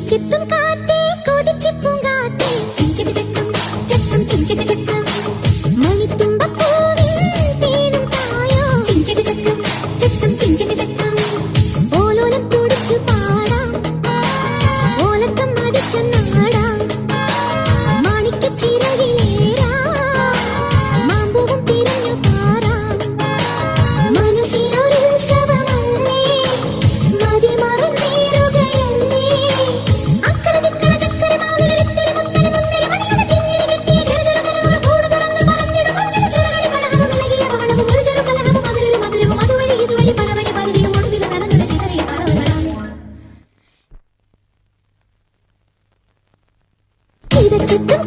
ചിത്തും കാറ്റേ കൊതിച്ചിപ്പും കാറ്റേ ചിഞ്ചിക ചക്കം ചക്കം ചിഞ്ചിക ചക്കം മണിത്തുമ്പപ്പൂവിൽ തേനും തായോ ചിഞ്ചിക ചക്കം ചക്കം ചിഞ്ചിക ചക്കം ഓലോലം തുടിച്ചു പാടാം ഓലക്കം മതിച്ചു നാടാം മാണിക്കച്ചിറകിലേറാം മാമ്പൂവും തിരഞ്ഞു പാറാം മനസ്സിനൊരു ഉത്സവമല്ലേ മതിമറന്നേറുകയല്ലേ അക്കരെ ദിക്കണ ചക്കര മാവിലൊരിത്തിരി മുത്തരി മുന്തരി മണിയുടെ കിങ്ങിണി കെട്ടിയ ചെറുചെറുകലകൾ കൂട് തുറന്ന് പറന്നിടും മഞ്ഞിട ചിറകളിൽ കടഹവും ഇളകിയ പവളവും ഒരു ചെറുകലഹവും അതിലൊരു മധുരവും അതുവഴി ഇതുവഴി പലവഴി പകുതിയും ഒടുവിൽ കടന്നുട ചിതറിയ പറവകളാണ് ചിത്തും